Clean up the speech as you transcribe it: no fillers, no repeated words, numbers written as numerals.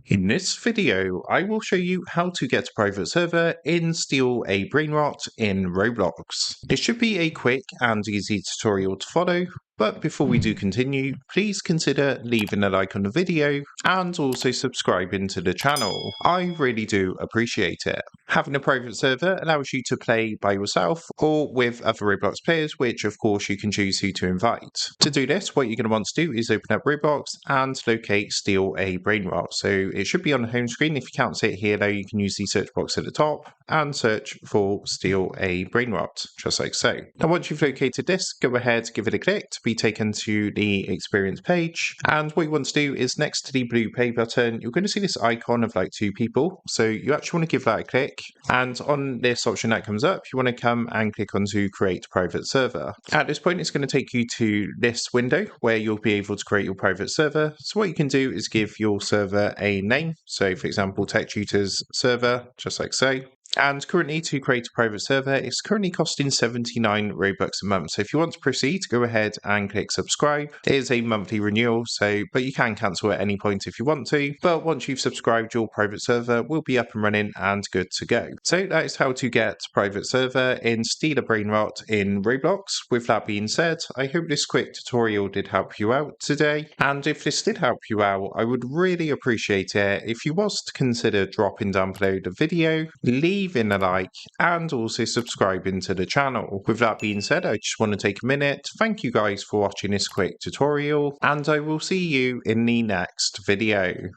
In this video, I will show you how to get a private server in Steal A Brainrot in Roblox. It should be a quick and easy tutorial to follow, but before we do continue, please consider leaving a like on the video and also subscribing to the channel. I really do appreciate it. Having a private server allows you to play by yourself or with other Roblox players, which of course you can choose who to invite. To do this, what you're going to want to do is open up Roblox and locate Steal A Brainrot. So it should be on the home screen. If you can't see it here though, you can use the search box at the top and search for Steal A Brainrot, just like so. Now once you've located this, go ahead, give it a click to be taken to the experience page. And what you want to do is next to the blue play button, you're going to see this icon of like two people. So you actually want to give that a click. And on this option that comes up, you want to come and click onto create private server. At this point, it's going to take you to this window where you'll be able to create your private server. So what you can do is give your server a name. So for example, Tech Tutors server, just like so. And currently, to create a private server, it's currently costing 79 Robux a month. So if you want to proceed, go ahead and click subscribe. It is a monthly renewal, but you can cancel at any point if you want to. But once you've subscribed, your private server will be up and running and good to go. So that is how to get a private server in Steal A Brainrot in Roblox. With that being said, I hope this quick tutorial did help you out today. And if this did help you out, I would really appreciate it if you was to consider dropping down below the video, leaving a like and also subscribing to the channel. With that being said, I just want to take a minute to thank you guys for watching this quick tutorial and I will see you in the next video.